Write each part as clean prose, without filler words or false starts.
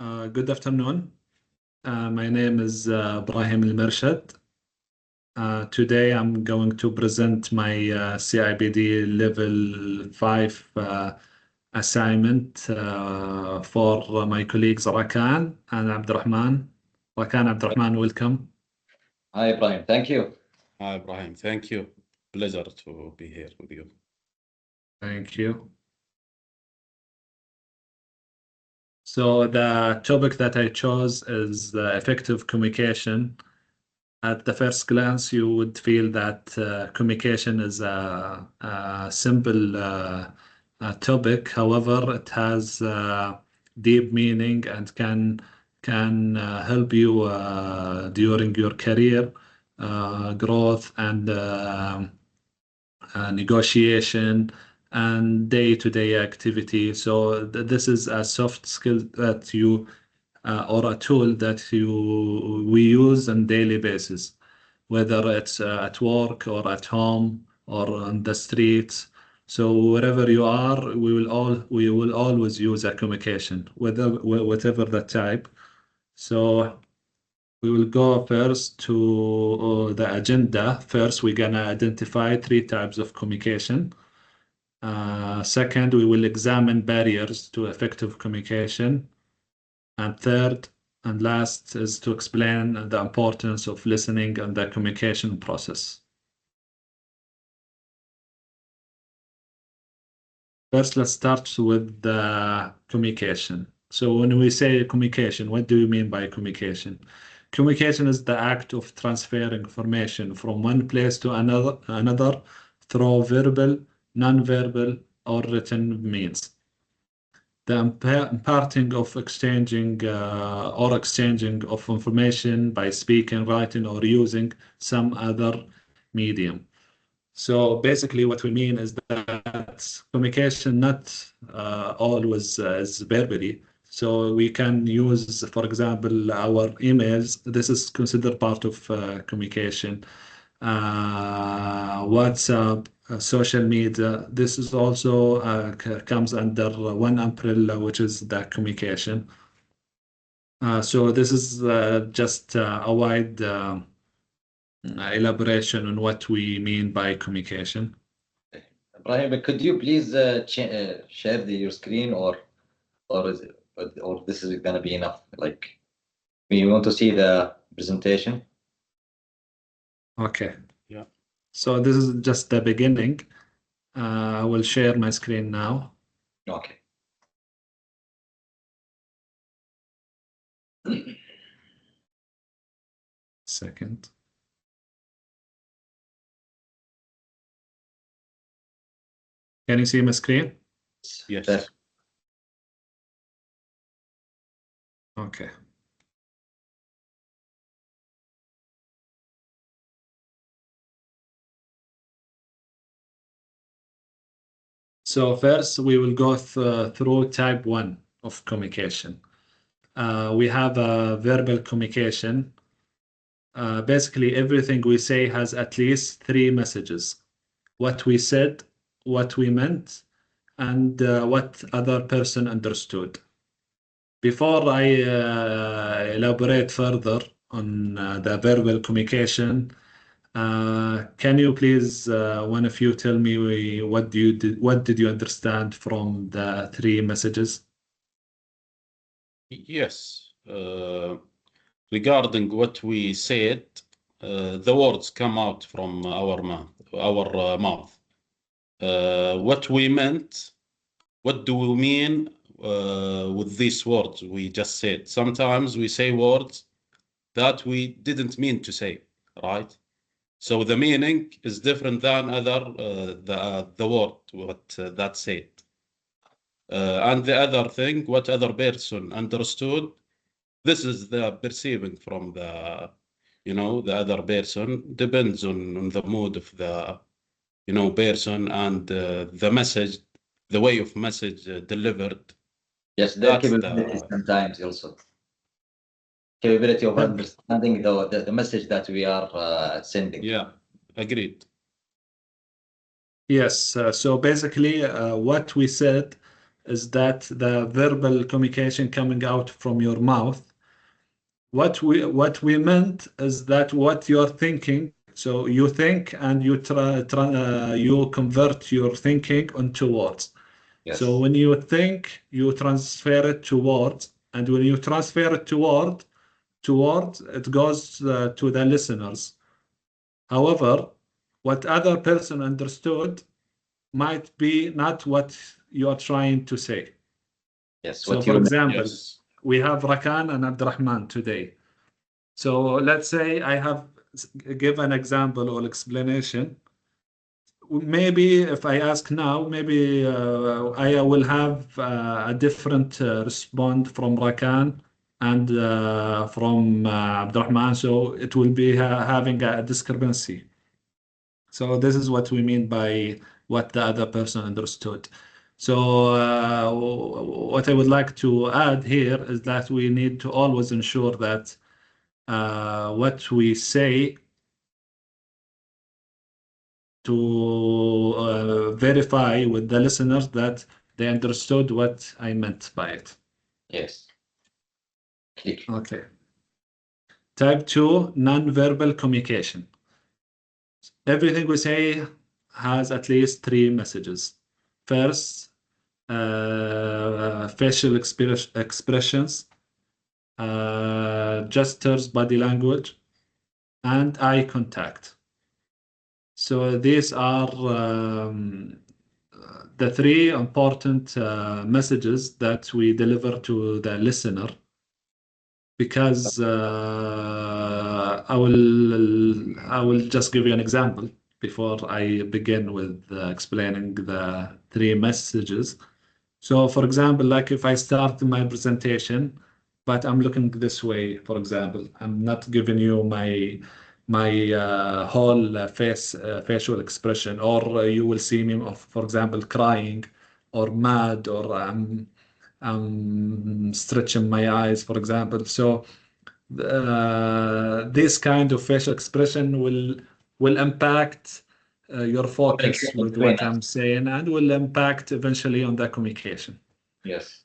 Good afternoon. My name is Ibrahim Al-Mershad. Today I'm going to present my CIPD Level 5 assignment for my colleagues Rakan and Abdurrahman. Rakan, Abdurrahman, welcome. Hi, Ibrahim. Thank you. Hi, Ibrahim. Thank you. Pleasure to be here with you. Thank you. So the topic that I chose is effective communication. At the first glance, you would feel that communication is a simple topic. However, it has deep meaning and can help you during your career growth and negotiation and day-to-day activity. So this is a soft skill that you or a tool that we use on daily basis, whether it's at work or at home or on the streets. So wherever you are, we will always use a communication, whatever the type. So we will go first to the agenda. First, we're gonna identify 3 types of communication. Second, we will examine barriers to effective communication. And third and last is to explain the importance of listening and the communication process. First, let's start with the communication. So when we say communication, what do you mean by communication? Communication is the act of transferring information from one place to another through verbal, non-verbal, or written means. The imparting of exchanging of information by speaking, writing, or using some other medium. So basically, what we mean is that communication not always is verbally. So we can use, for example, our emails. This is considered part of communication. WhatsApp, social media. This is also comes under one umbrella, which is the communication. So this is just a wide elaboration on what we mean by communication. Ibrahim, could you please share your screen, or this is going to be enough? Like, we want to see the presentation. Okay. Yeah. So this is just the beginning. I will share my screen now. Okay. Second. Can you see my screen? Yes. Perfect. Okay. So first, we will go through type 1 of communication. We have a verbal communication. Basically, everything we say has at least 3 messages. What we said, what we meant, and what other person understood. Before I elaborate further on the verbal communication, can you please, one of you, tell me what did you understand from the 3 messages? Yes. Regarding what we said, the words come out from our mouth. What we meant, what do we mean with these words we just said? Sometimes we say words that we didn't mean to say, right? So the meaning is different than the word that said. And the other thing, what other person understood, this is the perceiving from the other person, depends on the mood of the person and the message, the way of message delivered. Yes, their capability sometimes also. Capability of understanding the message that we are sending. Yeah, agreed. Yes, so basically what we said is that the verbal communication coming out from your mouth. What we meant is that what you're thinking. So you think and you convert your thinking into words. So Yes. when you think, you transfer it to words, and when you transfer it to words, it goes to the listeners. However, what other person understood might be not what you are trying to say. Yes. So, What for you meant. example, Yes. we have Rakan and Abdurrahman today. So let's say I have give an example or explanation. Maybe if I ask now, maybe I will have a different response from Rakan and from Abdurrahman. So it will be having a discrepancy. So this is what we mean by what the other person understood. So what I would like to add here is that we need to always ensure that what we say to verify with the listeners that they understood what I meant by it. Yes. Click. Okay. Type 2, non-verbal communication. Everything we say has at least three messages. First, facial expressions, gestures, body language, and eye contact. So these are the three important messages that we deliver to the listener. Because I will just give you an example before I begin with explaining the three messages. So, for example, like if I start my presentation, but I'm looking this way, for example, I'm not giving you my whole facial expression, or you will see me, for example, crying, or mad, or I'm stretching my eyes, for example. So, this kind of facial expression will impact your focus Communication with between what us. I'm saying and will impact eventually on the communication. Yes.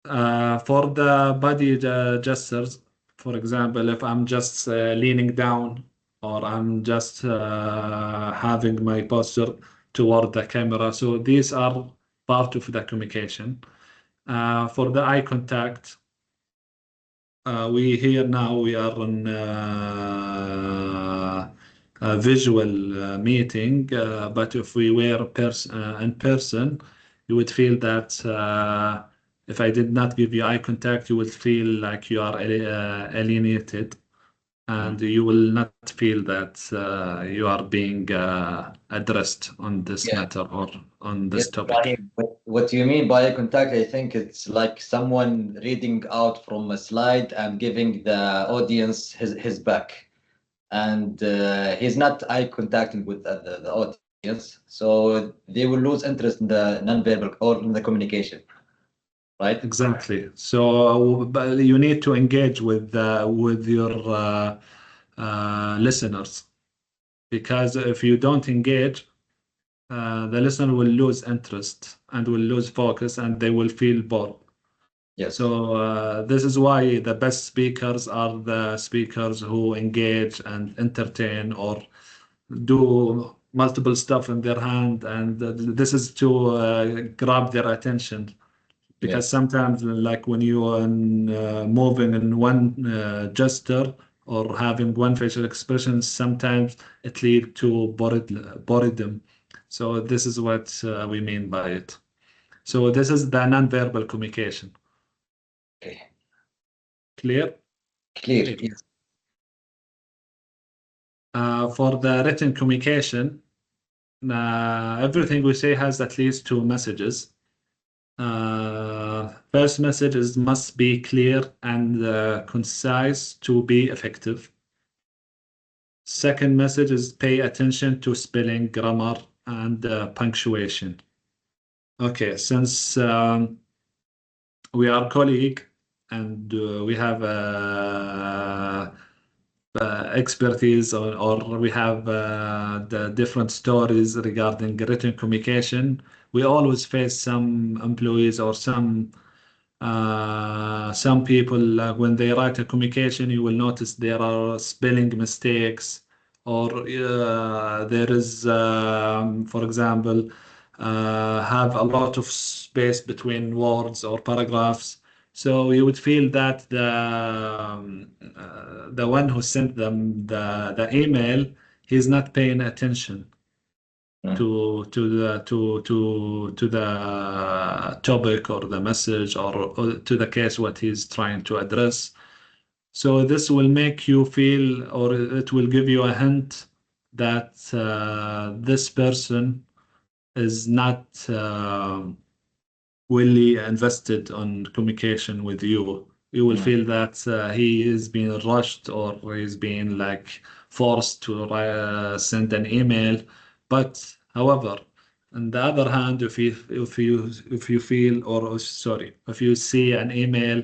For the body gestures, for example, if I'm just leaning down or I'm just having my posture toward the camera, so these are part of the communication. For the eye contact, we here now we are in a visual meeting, but if we were in person, you would feel that if I did not give you eye contact, you would feel like you are alienated, and Mhm. you will not feel that you are being addressed on this Yeah. matter or on Yes, this topic. Ibrahim. What you mean by eye contact, I think it's like someone reading out from a slide and giving the audience his back. And he's not eye contacting with the audience. So they will lose interest in the non-verbal or in the communication, right? Exactly. So, but you need to engage with your listeners, because if you don't engage, the listener will lose interest and will lose focus, and they will feel bored. Yes. So this is why the best speakers are the speakers who engage and entertain or do multiple stuff in their hand, and this is to grab their attention. Because Yes. sometimes, like when you are moving in one gesture or having one facial expression, sometimes it leads to boredom. So this is what we mean by it. So this is the non-verbal communication. Okay. Clear? Clear. Clear. Yes. For the written communication, everything we say has at least two messages. First message is must be clear and concise to be effective. Second message is pay attention to spelling, grammar, and punctuation. Okay, since we are colleague and we have expertise, or we have the different stories regarding written communication, we always face some employees or some people when they write a communication, you will notice there are spelling mistakes or there is, for example, have a lot of space between words or paragraphs. So you would feel that the one who sent them the email, he's not paying attention Mm. to the topic or the message or to the case what he's trying to address. So this will make you feel, or it will give you a hint that this person is not really invested on communication with you. You will Mm. feel that he is being rushed or he's being like forced to send an email. But however, on the other hand, if you feel or sorry, if you see an email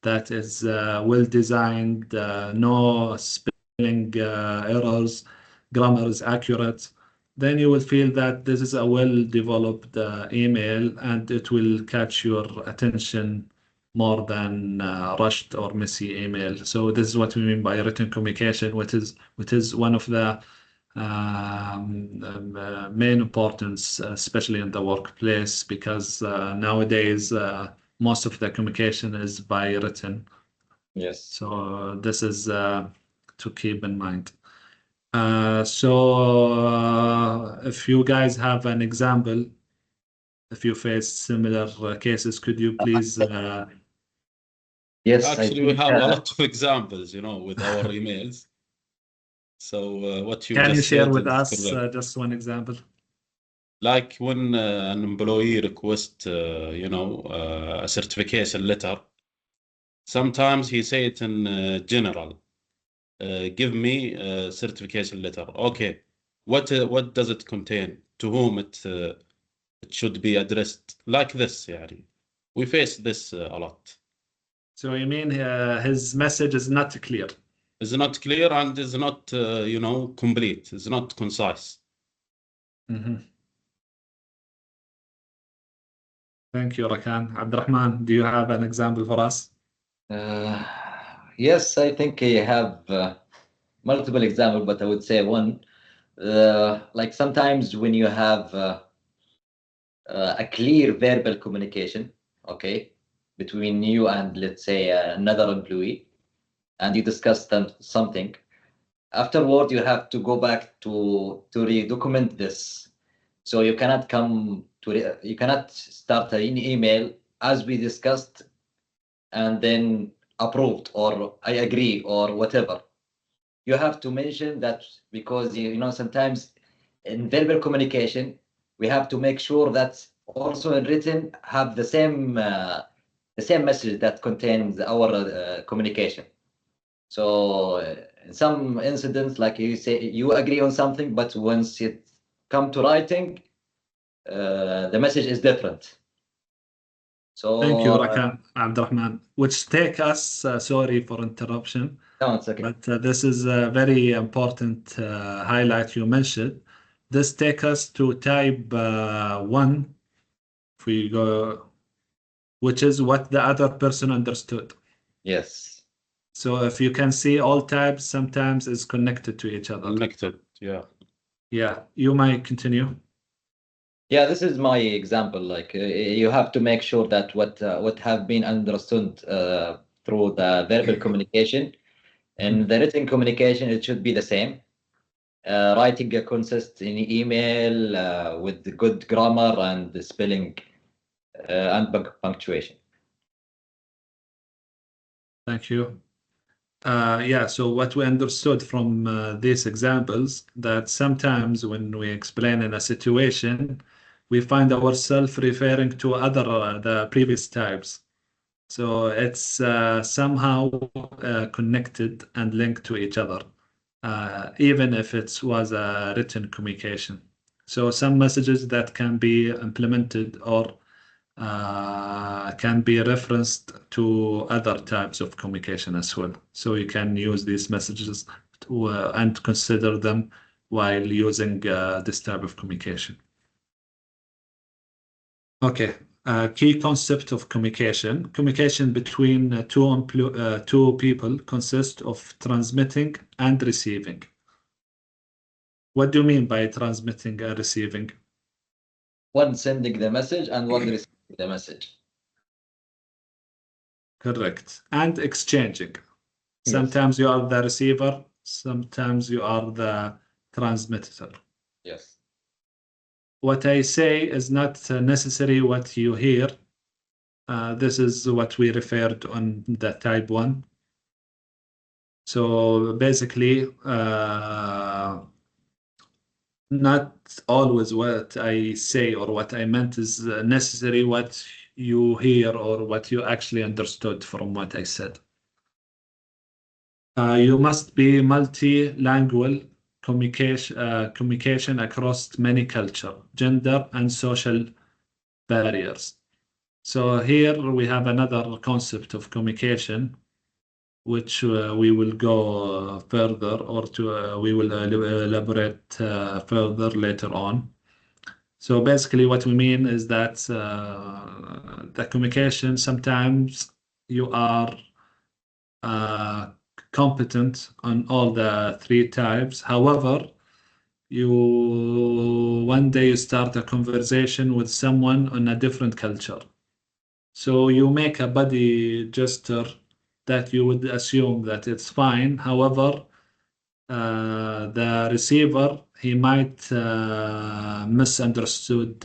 that is well designed, no spelling errors, grammar is accurate, then you will feel that this is a well-developed email and it will catch your attention more than rushed or messy email. So this is what we mean by written communication, which is one of the main importance, especially in the workplace, because nowadays most of the communication is by written. Yes. So this is to keep in mind. So if you guys have an example, if you face similar cases, could you please? Yes, I Actually, we think have a lot of examples, with our emails. So what you've Can you just share said with is us correct. just one example? Like when an employee requests, a certification letter, sometimes he say it in general. Give me a certification letter. Okay, what does it contain? To whom it should be addressed? Like this, يعني. We face this a lot. So you mean his message is not clear? It's not clear and is not, complete. It's not concise. Mhm. Thank you, Rakan. Abdurrahman, do you have an example for us? uh, yes, I think I have multiple examples, but I would say one. Like sometimes when you have a clear verbal communication, okay, between you and let's say another employee, and you discuss something. Afterward, you have to go back to re-document this. So you cannot you cannot start an email as we discussed and then approved or I agree or whatever. You have to mention that because sometimes in verbal communication we have to make sure that also in written have the same message that contains our communication. So in some incidents, like you say, you agree on something, but once it come to writing, the message is different. Thank you, So Rakan, Abdurrahman. Which take us, sorry for interruption, no, it's okay. but this is a very important highlight you mentioned. This take us to type one, if we go, which is what the other person understood. Yes. So if you can see all types sometimes is connected to each other. Connected, yeah. Yeah, you might continue. Yeah, this is my example. Like you have to make sure that what have been understood through the verbal communication and the written communication, it should be the same. Writing a consistent email with the good grammar and the spelling and punctuation. Thank you. Yeah, so what we understood from these examples that sometimes when we explain in a situation, we find ourselves referring to other the previous types. So it's somehow connected and linked to each other, even if it was a written communication. So some messages that can be implemented or can be referenced to other types of communication as well. So you can use these messages and consider them while using this type of communication. Okay. Key concept of communication. Communication between two people consists of transmitting and receiving. What do you mean by transmitting and receiving? One sending the message and one receiving the message. Correct. And exchanging. Yes. Sometimes you are the receiver, sometimes you are the transmitter. Yes. What I say is not necessary what you hear. This is what we referred on the type 1. So basically, not always what I say or what I meant is necessary what you hear or what you actually understood from what I said. You must be multilingual communication across many culture, gender, and social barriers. So here we have another concept of communication, which we will go further or we will elaborate further later on. So basically, what we mean is that the communication sometimes you are uh, competent on all the three types. However, you one day you start a conversation with someone on a different culture. So you make a body gesture that you would assume that it's fine. However, the receiver he might misunderstood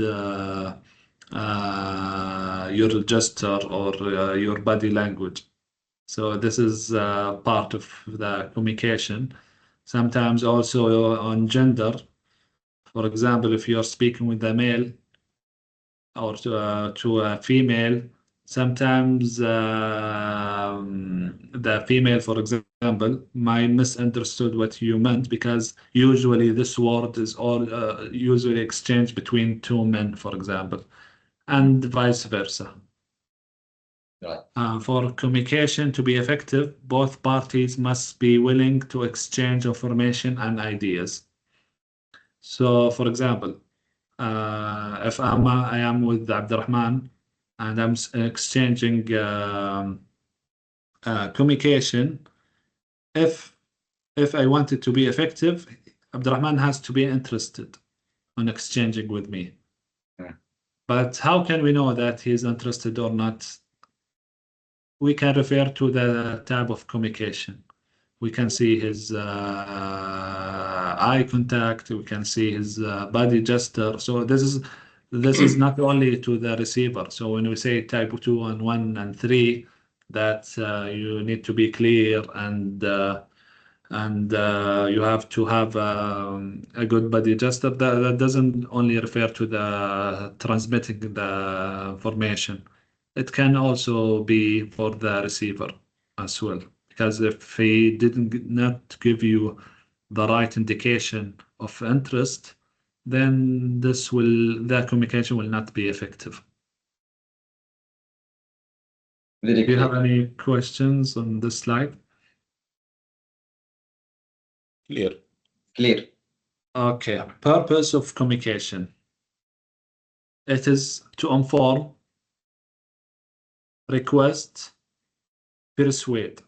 your gesture or your body language. So this is part of the communication. Sometimes also on gender. For example, if you're speaking with a male or to a female, sometimes the female, for example, might misunderstood what you meant because usually this word is all usually exchanged between two men, for example, and vice versa. Right. For communication to be effective, both parties must be willing to exchange information and ideas. So, for example, if I am with Abdurrahman and I'm exchanging communication, if if I want it to be effective, Abdurrahman has to be interested on exchanging with me. Yeah. But how can we know that he's interested or not? We can refer to the type of communication. We can see his eye contact. We can see his body gesture. So this is not only to the receiver. So when we say type 2 and 1 and 3, that you need to be clear and you have to have a good body gesture. That doesn't only refer to the transmitting the information. It can also be for the receiver as well. Because if he not give you the right indication of interest, then the communication will not be effective. Very Do you have clear. any questions on this slide? Clear. Clear. Okay, purpose of communication. It is to inform, request, persuade.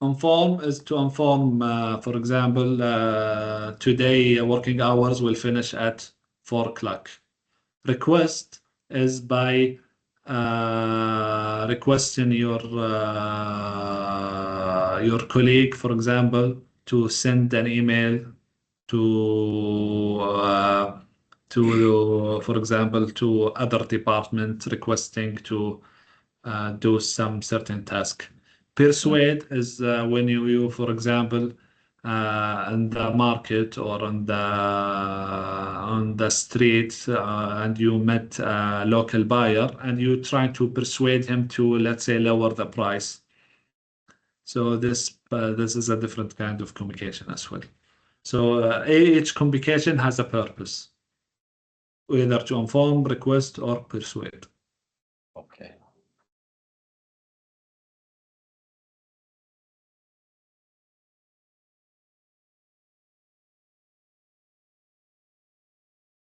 Inform is to inform, for example, today working hours will finish at 4 o'clock. Request is by requesting your colleague, for example, to send an email to for example, to other department requesting to do some certain task. Mm. Persuade is when you, for example, in the market or on the street, and you met a local buyer and you try to persuade him to, let's say, lower the price. So this is a different kind of communication as well. So each communication has a purpose, either to inform, request, or persuade. Okay.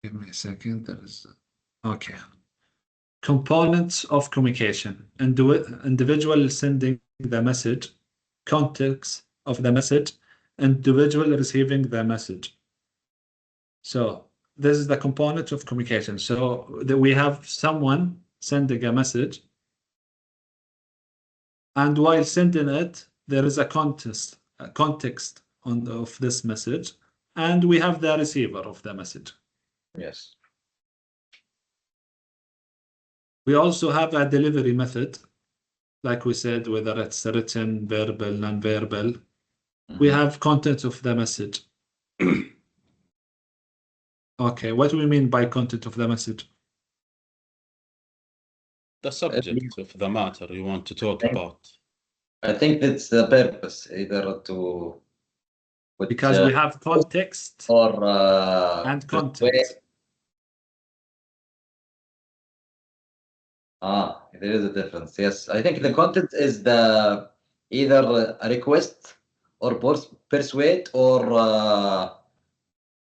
Give me a second. Okay. Components of communication. Individual sending the message, context of the message, individual receiving the message. So this is the component of communication. So we have someone sending a message, and while sending it, there is a context of this message, and we have the receiver of the message. Yes. We also have a delivery method, like we said, whether it's written, verbal, non-verbal. We have content of the message. Okay, what do we mean by content of the message? The subject of the matter you want to talk about. I think that's the purpose, either to put Because we have context or and content. There is a difference. Yes, I think the content is the either a request or persuade, or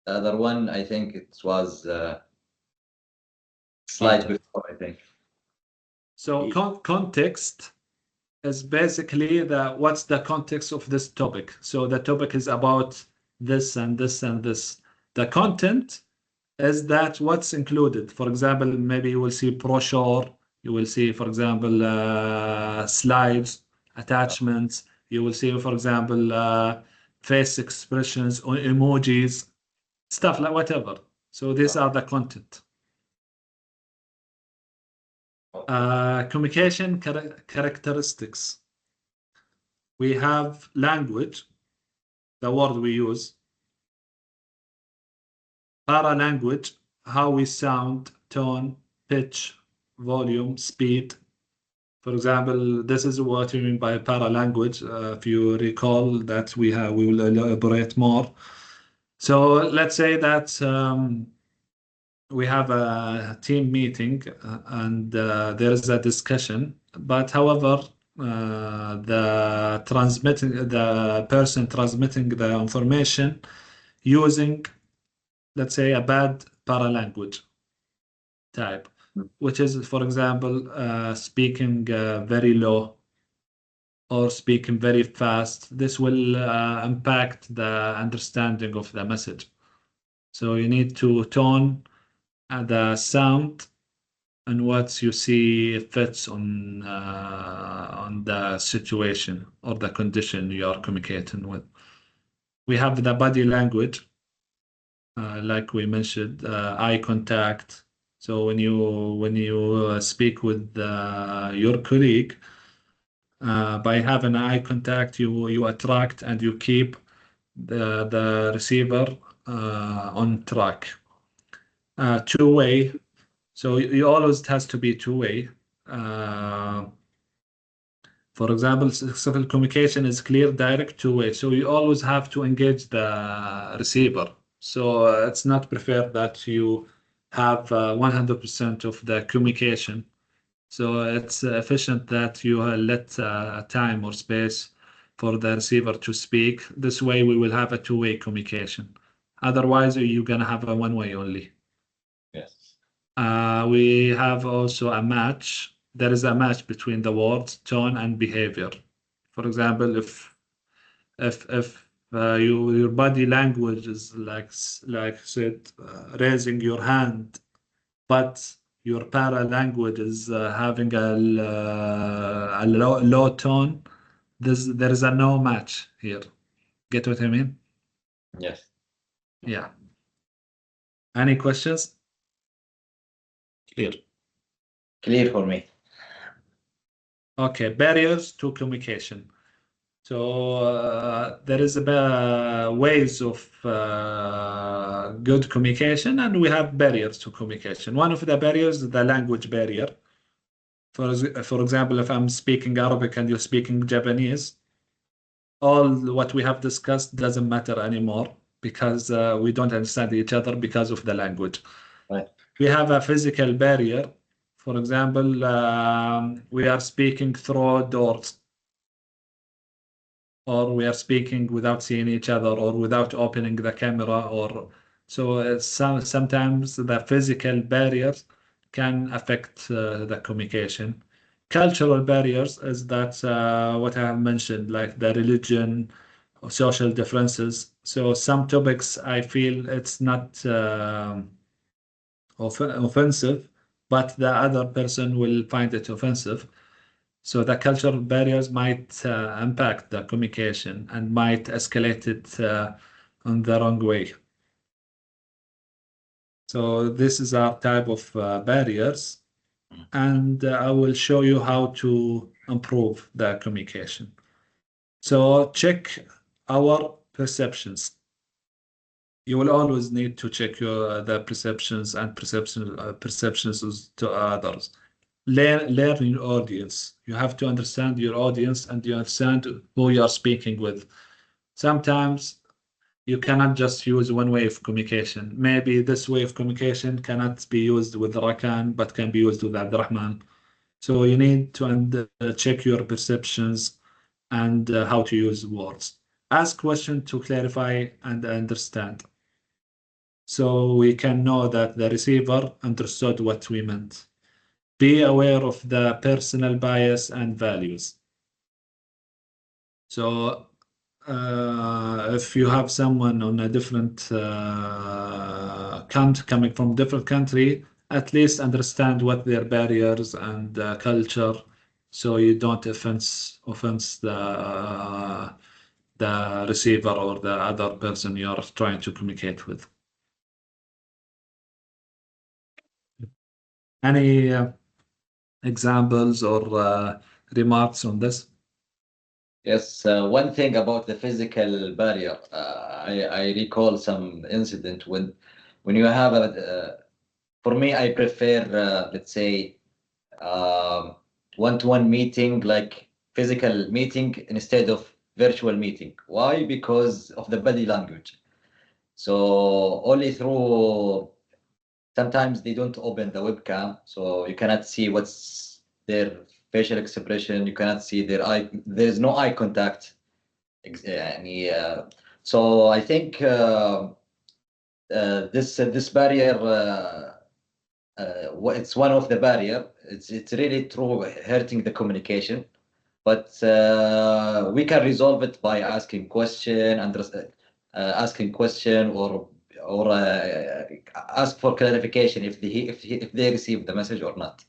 the other one. I think it was slide before. I think. So context is basically what's the context of this topic. So the topic is about this and this and this. The content is that what's included. For example, maybe you will see brochure, you will see, for example, slides, attachments, you will see, for example, face expressions or emojis, stuff like whatever. So these are the content. Communication characteristics. We have language, the word we use. Paralanguage, how we sound, tone, pitch, volume, speed. For example, this is what we mean by paralanguage. If you recall that we will elaborate more. So let's say that we have a team meeting and there is a discussion, but however, the person transmitting the information using, let's say, a bad paralanguage type, which is, for example, speaking very low or speaking very fast. This will impact the understanding of the message. So you need to tone the sound and what you see fits on the situation or the condition you are communicating with. We have the body language, like we mentioned, eye contact. So when you speak with your colleague, by having eye contact, you attract and you keep the receiver on track. Two-way. So you always has to be two-way. For example, successful communication is clear, direct, two-way. So you always have to engage the receiver. So it's not preferred that you have 100% of the communication. So it's efficient that you let time or space for the receiver to speak. This way we will have a two-way communication. Otherwise, you're going to have a one-way only. Yes. We have also a match. There is a match between the words, tone, and behavior. For example, if your body language is like said, raising your hand, but your para language is having a low tone, there is a no match here. Get what I mean? Yes. Yeah. Any questions? Clear. Clear for me. Okay, barriers to communication. So there is ways of good communication, and we have barriers to communication. One of the barriers is the language barrier. For example, if I'm speaking Arabic and you're speaking Japanese, all what we have discussed doesn't matter anymore because we don't understand each other because of the language. Right. We have a physical barrier. For example, we are speaking through doors, or we are speaking without seeing each other, or without opening the camera, or so sometimes the physical barriers can affect the communication. Cultural barriers is that what I have mentioned, like the religion or social differences. So some topics I feel it's not offensive, but the other person will find it offensive. So the cultural barriers might impact the communication and might escalate it in the wrong way. So this is our type of barriers, and I will show you how to improve the communication. So check our perceptions. You will always need to check your the perceptions and perceptions to others. Learn your audience. You have to understand your audience and you understand who you are speaking with. Sometimes you cannot just use one way of communication. Maybe this way of communication cannot be used with Rakan, but can be used with Abdurrahman. So you need to check your perceptions and how to use words. Ask questions to clarify and understand. So we can know that the receiver understood what we meant. Be aware of the personal bias and values. So if you have someone on a different coming from different country, at least understand what their barriers and culture, so you don't offense the receiver or the other person you're trying to communicate with. Any examples or remarks on this? Yes, one thing about the physical barrier, I recall some incident when you have a, for me, I prefer, let's say, um, one-to-one meeting, like physical meeting instead of virtual meeting. Why? Because of the body language. So only through sometimes they don't open the webcam, so you cannot see what's their facial expression. You cannot see their eye. There's no eye contact. So I think this barrier. It's one of the barrier. It's really true hurting the communication, but we can resolve it by asking question, asking question, or ask for clarification if they receive the message or not.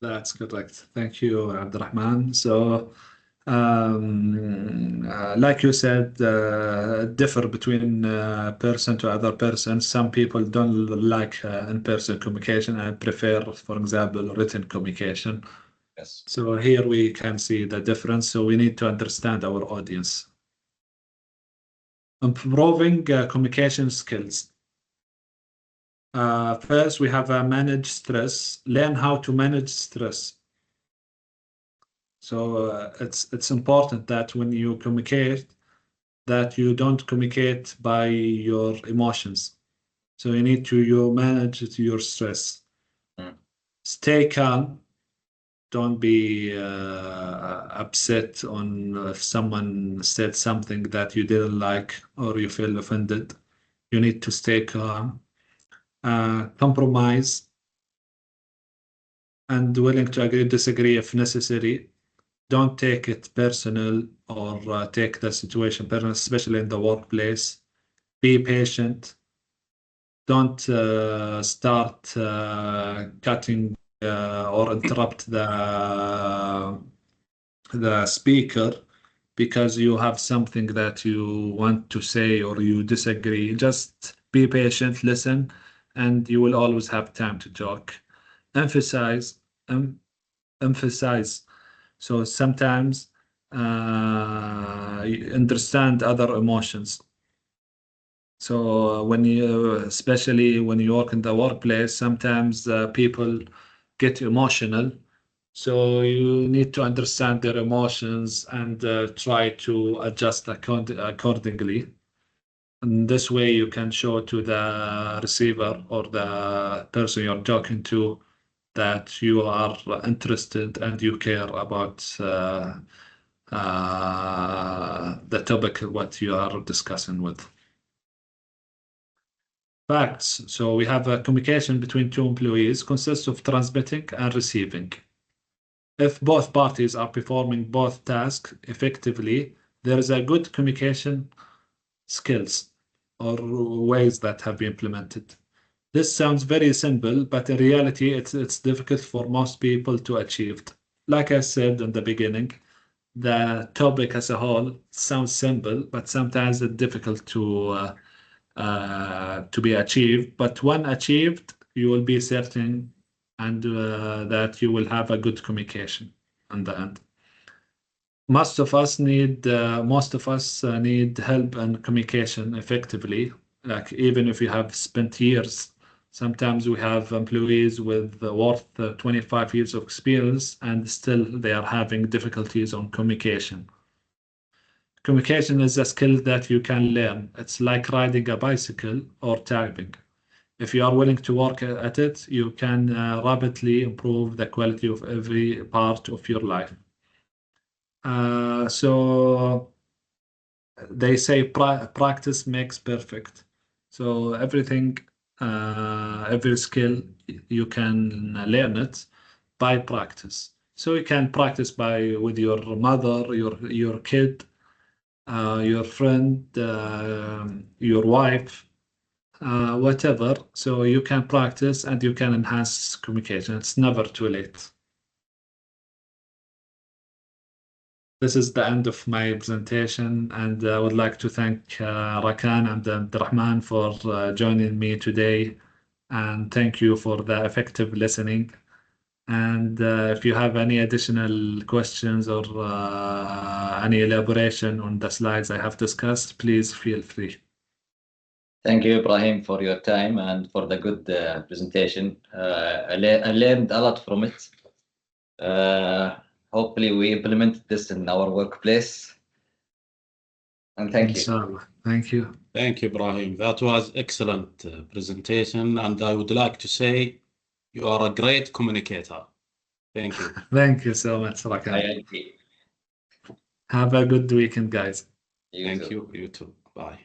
That's correct. Thank you, Abdurrahman. So, like you said, differ between person to other person. Some people don't like in-person communication and prefer, for example, written communication. Yes. So here we can see the difference. So we need to understand our audience. Improving communication skills. First, we have manage stress. Learn how to manage stress. So it's important that when you communicate, that you don't communicate by your emotions. So you need to you manage your stress. Mm. Stay calm. Don't be upset on if someone said something that you didn't like or you feel offended. You need to stay calm. Compromise and willing to agree, disagree if necessary. Don't take it personal or take the situation personal, especially in the workplace. Be patient. Don't start cutting or interrupt the speaker because you have something that you want to say or you disagree. Just be patient, listen, and you will always have time to talk. Emphasize, emphasize. So sometimes you understand other emotions. So when you, especially when you work in the workplace, sometimes people get emotional. So you need to understand their emotions and try to adjust accordingly. And this way you can show to the receiver or the person you're talking to that you are interested and you care about the topic what you are discussing with. Facts. So we have a communication between two employees consists of transmitting and receiving. If both parties are performing both tasks effectively, there is a good communication skills or ways that have been implemented. This sounds very simple, but in reality, it's difficult for most people to achieve. Like I said in the beginning, the topic as a whole sounds simple, but sometimes it's difficult to be achieved. But when achieved, you will be certain and that you will have a good communication in the end. Most of us need help and communication effectively. Like even if you have spent years, sometimes we have employees with worth 25 years of experience and still they are having difficulties on communication. Communication is a skill that you can learn. It's like riding a bicycle or typing. If you are willing to work at it, you can rapidly improve the quality of every part of your life. So they say practice makes perfect. So every skill, you can learn it by practice. So you can practice with your mother, your kid, your friend, your wife, whatever. So you can practice and you can enhance communication. It's never too late. This is the end of my presentation, and I would like to thank Rakan and Abdurrahman for joining me today, and thank you for the effective listening. And if you have any additional questions or any elaboration on the slides I have discussed, please feel free. Thank you, Ibrahim, for your time and for the good presentation. I learned a lot from it. Hopefully, we implement this in our workplace. And thank you. Inshallah. Thank you. Thank you, Ibrahim. That was excellent presentation, and I would like to say you are a great communicator. Thank you. Thank you so much, I Rakan. agree. Have a good weekend, guys. Thank you. You too. Bye.